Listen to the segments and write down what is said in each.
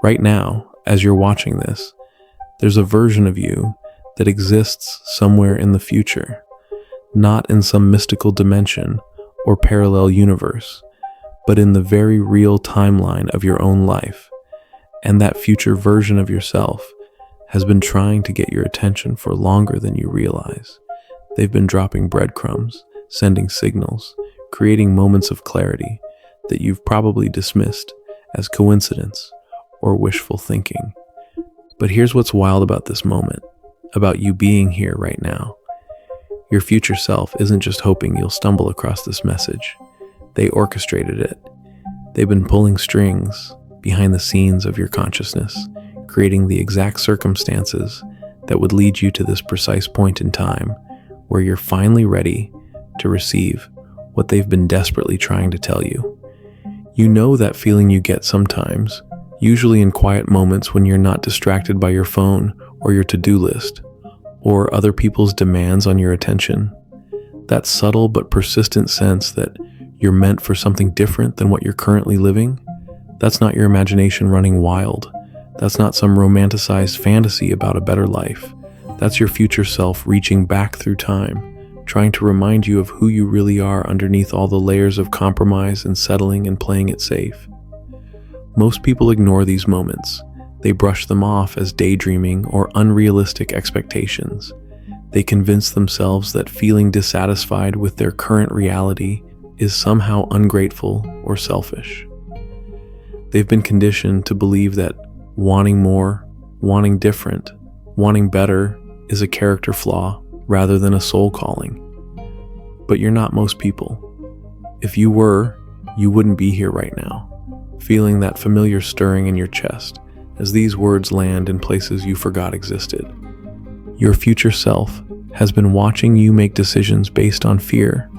Right now, as you're watching this, there's a version of you that exists somewhere in the future, not in some mystical dimension or parallel universe, but in the very real timeline of your own life. And that future version of yourself has been trying to get your attention for longer than you realize. They've been dropping breadcrumbs, sending signals, creating moments of clarity that you've probably dismissed as coincidence or wishful thinking. But here's what's wild about this moment, about you being here right now. Your future self isn't just hoping you'll stumble across this message. They orchestrated it. They've been pulling strings behind the scenes of your consciousness, creating the exact circumstances that would lead you to this precise point in time where you're finally ready to receive what they've been desperately trying to tell you. You know that feeling you get sometimes, usually in quiet moments when you're not distracted by your phone or your to-do list, or other people's demands on your attention. That subtle but persistent sense that you're meant for something different than what you're currently living. That's not your imagination running wild. That's not some romanticized fantasy about a better life. That's your future self reaching back through time, trying to remind you of who you really are underneath all the layers of compromise and settling and playing it safe. Most people ignore these moments. They brush them off as daydreaming or unrealistic expectations. They convince themselves that feeling dissatisfied with their current reality is somehow ungrateful or selfish. They've been conditioned to believe that wanting more, wanting different, wanting better is a character flaw rather than a soul calling. But you're not most people. If you were, you wouldn't be here right now, feeling that familiar stirring in your chest as these words land in places you forgot existed. Your future self has been watching you make decisions based on fear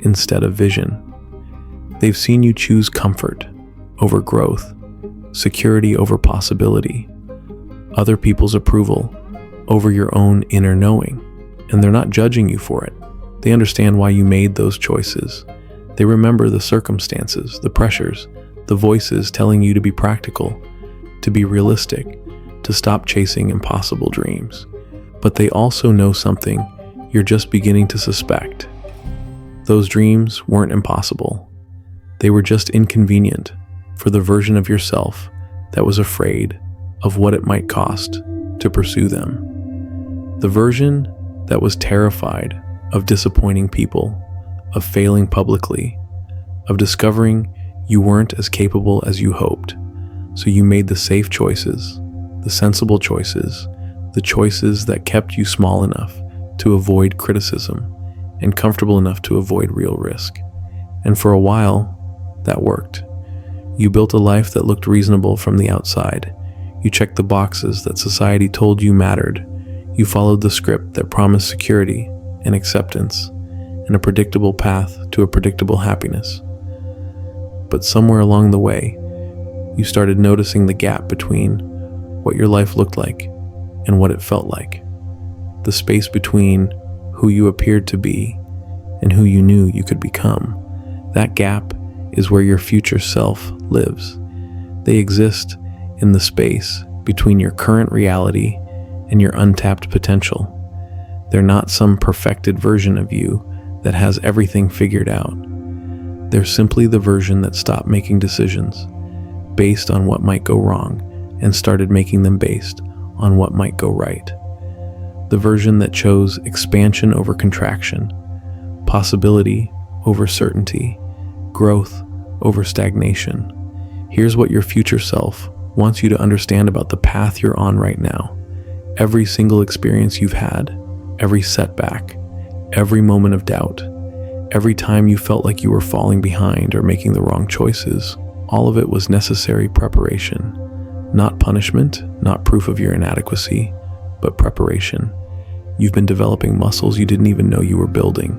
instead of vision. They've seen you choose comfort over growth, security over possibility, other people's approval over your own inner knowing. And they're not judging you for it. They understand why you made those choices. They remember the circumstances, the pressures, the voices telling you to be practical, to be realistic, to stop chasing impossible dreams. But they also know something you're just beginning to suspect. Those dreams weren't impossible. They were just inconvenient for the version of yourself that was afraid of what it might cost to pursue them. The version that was terrified of disappointing people, of failing publicly, of discovering you weren't as capable as you hoped. So you made the safe choices, the sensible choices, the choices that kept you small enough to avoid criticism and comfortable enough to avoid real risk. And for a while, that worked. You built a life that looked reasonable from the outside. You checked the boxes that society told you mattered. You followed the script that promised security and acceptance and a predictable path to a predictable happiness. But somewhere along the way, you started noticing the gap between what your life looked like and what it felt like. The space between who you appeared to be and who you knew you could become. That gap is where your future self lives. They exist in the space between your current reality and your untapped potential. They're not some perfected version of you that has everything figured out. They're simply the version that stopped making decisions based on what might go wrong and started making them based on what might go right. The version that chose expansion over contraction, possibility over certainty, growth over stagnation. Here's what your future self wants you to understand about the path you're on right now. Every single experience you've had, every setback, every moment of doubt, every time you felt like you were falling behind or making the wrong choices, all of it was necessary preparation. Not punishment, not proof of your inadequacy, but preparation. You've been developing muscles you didn't even know you were building.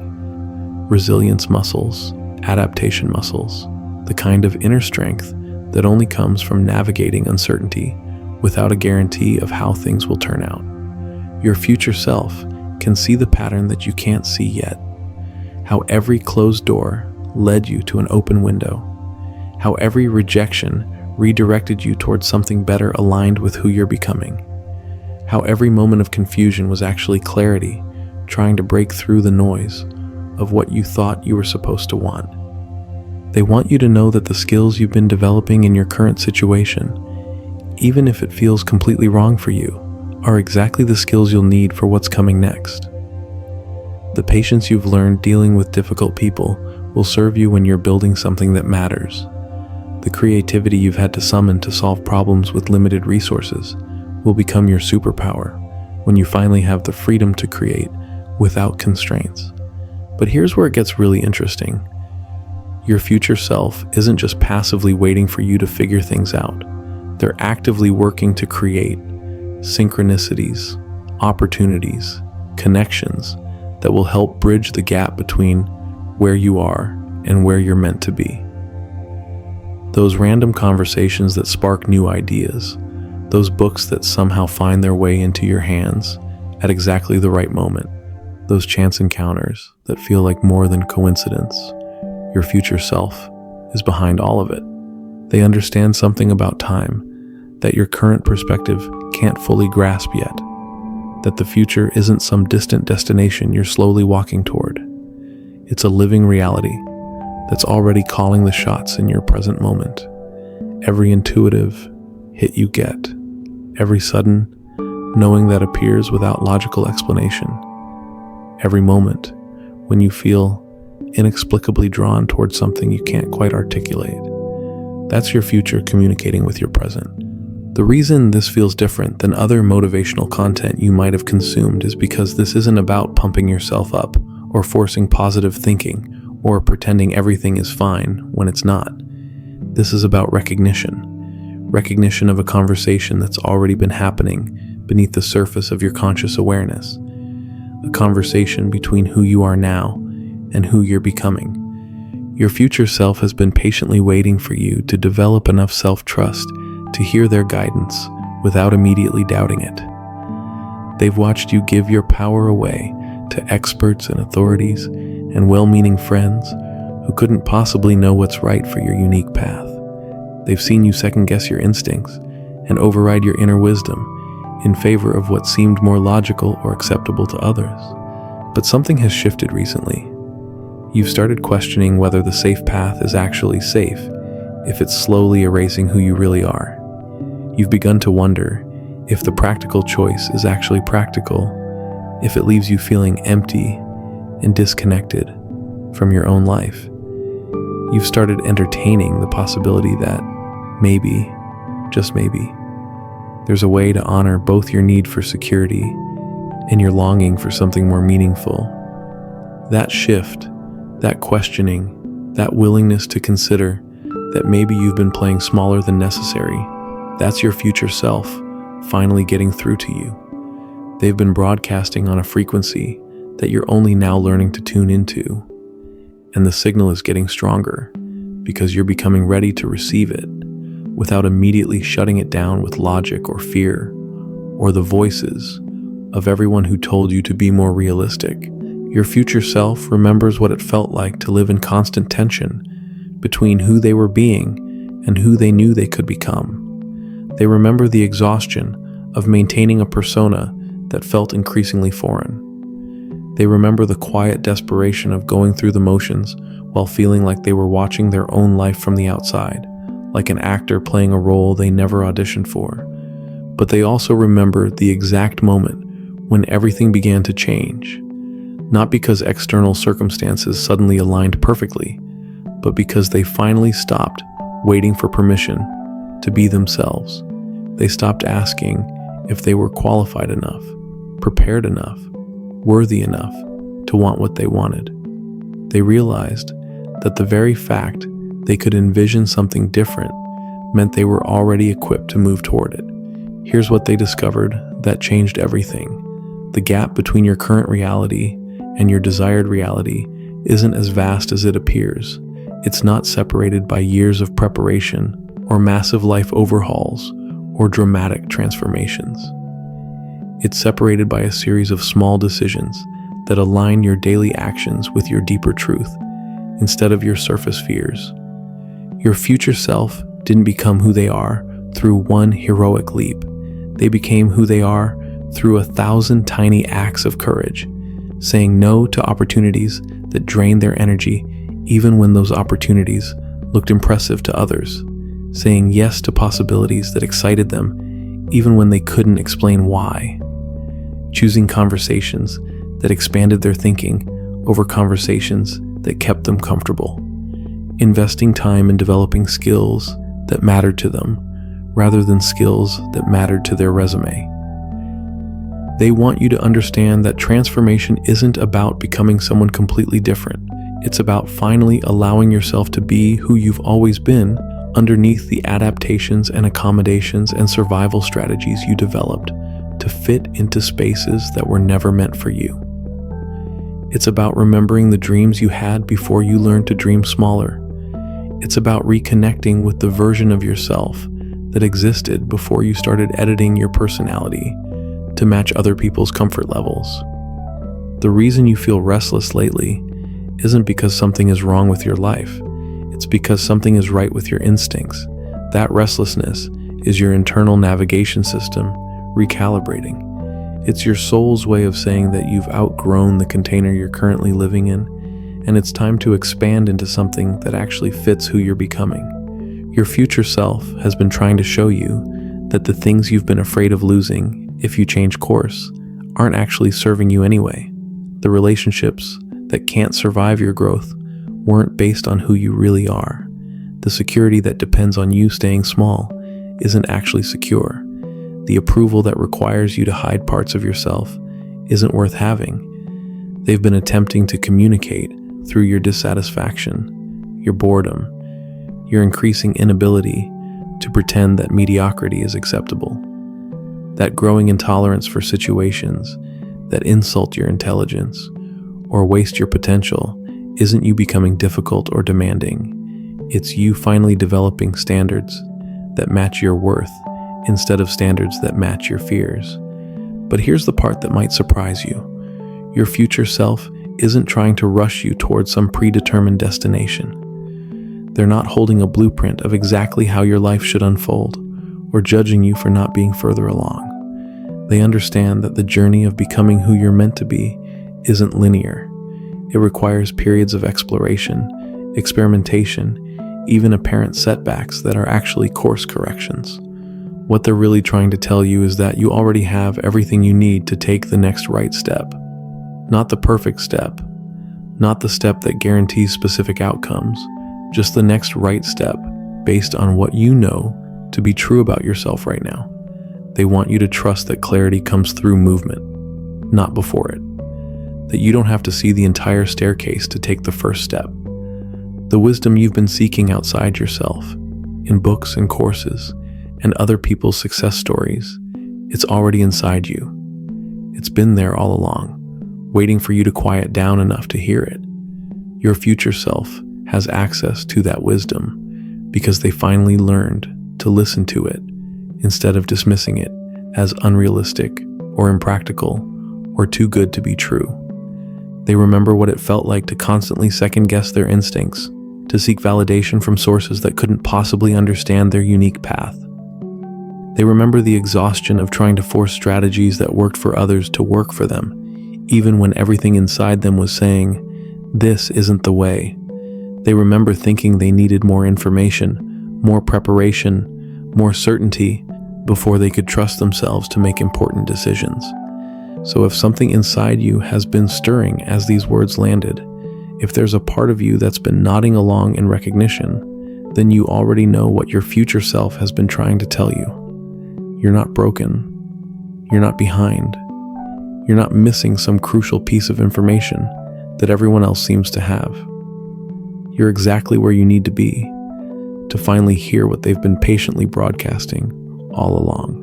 Resilience muscles, adaptation muscles, the kind of inner strength that only comes from navigating uncertainty without a guarantee of how things will turn out. Your future self can see the pattern that you can't see yet. How every closed door led you to an open window. How every rejection redirected you towards something better aligned with who you're becoming. How every moment of confusion was actually clarity, trying to break through the noise of what you thought you were supposed to want. They want you to know that the skills you've been developing in your current situation, even if it feels completely wrong for you, are exactly the skills you'll need for what's coming next. The patience you've learned dealing with difficult people will serve you when you're building something that matters. The creativity you've had to summon to solve problems with limited resources will become your superpower when you finally have the freedom to create without constraints. But here's where it gets really interesting. Your future self isn't just passively waiting for you to figure things out. They're actively working to create synchronicities, opportunities, connections that will help bridge the gap between where you are and where you're meant to be. Those random conversations that spark new ideas, those books that somehow find their way into your hands at exactly the right moment, those chance encounters that feel like more than coincidence. Your future self is behind all of it. They understand something about time that your current perspective can't fully grasp yet, that the future isn't some distant destination you're slowly walking toward. It's a living reality that's already calling the shots in your present moment. Every intuitive hit you get, every sudden knowing that appears without logical explanation, every moment when you feel inexplicably drawn towards something you can't quite articulate. That's your future communicating with your present. The reason this feels different than other motivational content you might have consumed is because this isn't about pumping yourself up or forcing positive thinking or pretending everything is fine when it's not. This is about recognition of a conversation that's already been happening beneath the surface of your conscious awareness, a conversation between who you are now and who you're becoming. Your future self has been patiently waiting for you to develop enough self-trust to hear their guidance without immediately doubting it. They've watched you give your power away to experts and authorities and well-meaning friends who couldn't possibly know what's right for your unique path. They've seen you second-guess your instincts and override your inner wisdom in favor of what seemed more logical or acceptable to others. But something has shifted recently. You've started questioning whether the safe path is actually safe, if it's slowly erasing who you really are. You've begun to wonder if the practical choice is actually practical, if it leaves you feeling empty and disconnected from your own life. You've started entertaining the possibility that maybe, just maybe, there's a way to honor both your need for security and your longing for something more meaningful. That shift, that questioning, that willingness to consider that maybe you've been playing smaller than necessary, that's your future self finally getting through to you. They've been broadcasting on a frequency that you're only now learning to tune into, and the signal is getting stronger because you're becoming ready to receive it without immediately shutting it down with logic or fear or the voices of everyone who told you to be more realistic. Your future self remembers what it felt like to live in constant tension between who they were being and who they knew they could become. They remember the exhaustion of maintaining a persona that felt increasingly foreign. They remember the quiet desperation of going through the motions while feeling like they were watching their own life from the outside, like an actor playing a role they never auditioned for. But they also remember the exact moment when everything began to change, not because external circumstances suddenly aligned perfectly, but because they finally stopped waiting for permission to be themselves. They stopped asking if they were qualified enough, prepared enough, worthy enough to want what they wanted. They realized that the very fact they could envision something different meant they were already equipped to move toward it. Here's what they discovered that changed everything. The gap between your current reality and your desired reality isn't as vast as it appears. It's not separated by years of preparation or massive life overhauls or dramatic transformations. It's separated by a series of small decisions that align your daily actions with your deeper truth instead of your surface fears. Your future self didn't become who they are through one heroic leap. They became who they are through 1,000 tiny acts of courage, saying no to opportunities that drained their energy even when those opportunities looked impressive to others, saying yes to possibilities that excited them even when they couldn't explain why, choosing conversations that expanded their thinking over conversations that kept them comfortable, investing time in developing skills that mattered to them rather than skills that mattered to their resume. They want you to understand that transformation isn't about becoming someone completely different. It's about finally allowing yourself to be who you've always been underneath the adaptations and accommodations and survival strategies you developed to fit into spaces that were never meant for you. It's about remembering the dreams you had before you learned to dream smaller. It's about reconnecting with the version of yourself that existed before you started editing your personality to match other people's comfort levels. The reason you feel restless lately isn't because something is wrong with your life. It's because something is right with your instincts. That restlessness is your internal navigation system recalibrating. It's your soul's way of saying that you've outgrown the container you're currently living in, and it's time to expand into something that actually fits who you're becoming. Your future self has been trying to show you that the things you've been afraid of losing if you change course aren't actually serving you anyway. The relationships that can't survive your growth weren't based on who you really are. The security that depends on you staying small isn't actually secure. The approval that requires you to hide parts of yourself isn't worth having. They've been attempting to communicate through your dissatisfaction, your boredom, your increasing inability to pretend that mediocrity is acceptable. That growing intolerance for situations that insult your intelligence or waste your potential isn't you becoming difficult or demanding. It's you finally developing standards that match your worth instead of standards that match your fears. But here's the part that might surprise you. Your future self isn't trying to rush you towards some predetermined destination. They're not holding a blueprint of exactly how your life should unfold or judging you for not being further along. They understand that the journey of becoming who you're meant to be isn't linear. It requires periods of exploration, experimentation, even apparent setbacks that are actually course corrections. What they're really trying to tell you is that you already have everything you need to take the next right step. Not the perfect step, not the step that guarantees specific outcomes, just the next right step based on what you know to be true about yourself right now. They want you to trust that clarity comes through movement, not before it. That you don't have to see the entire staircase to take the first step. The wisdom you've been seeking outside yourself, in books and courses, and other people's success stories, it's already inside you. It's been there all along, waiting for you to quiet down enough to hear it. Your future self has access to that wisdom because they finally learned to listen to it instead of dismissing it as unrealistic or impractical or too good to be true. They remember what it felt like to constantly second-guess their instincts, to seek validation from sources that couldn't possibly understand their unique path. They remember the exhaustion of trying to force strategies that worked for others to work for them, even when everything inside them was saying, "This isn't the way." They remember thinking they needed more information, more preparation, more certainty before they could trust themselves to make important decisions. So if something inside you has been stirring as these words landed, if there's a part of you that's been nodding along in recognition, then you already know what your future self has been trying to tell you. You're not broken. You're not behind. You're not missing some crucial piece of information that everyone else seems to have. You're exactly where you need to be to finally hear what they've been patiently broadcasting all along.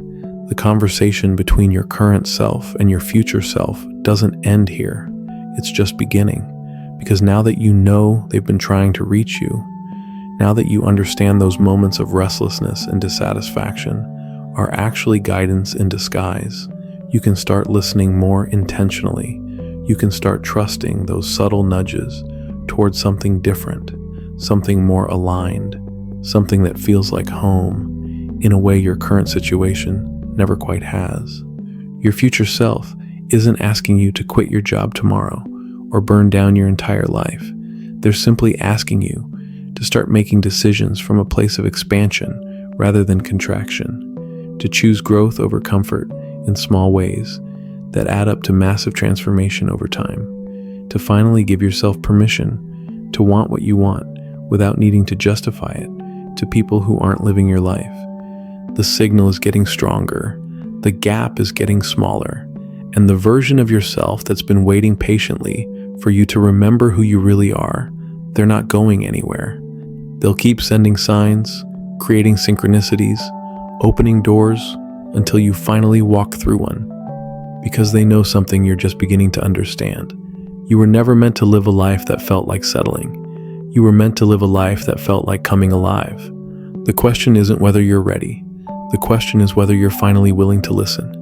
The conversation between your current self and your future self doesn't end here. It's just beginning. Because now that you know they've been trying to reach you, now that you understand those moments of restlessness and dissatisfaction are actually guidance in disguise, you can start listening more intentionally. You can start trusting those subtle nudges towards something different, something more aligned. something that feels like home in a way your current situation never quite has. Your future self isn't asking you to quit your job tomorrow or burn down your entire life. They're simply asking you to start making decisions from a place of expansion rather than contraction, to choose growth over comfort in small ways that add up to massive transformation over time, to finally give yourself permission to want what you want without needing to justify it to people who aren't living your life. The signal is getting stronger, the gap is getting smaller, and the version of yourself that's been waiting patiently for you to remember who you really are, they're not going anywhere. They'll keep sending signs, creating synchronicities, opening doors until you finally walk through one, because they know something you're just beginning to understand. You were never meant to live a life that felt like settling. You were meant to live a life that felt like coming alive. The question isn't whether you're ready. The question is whether you're finally willing to listen.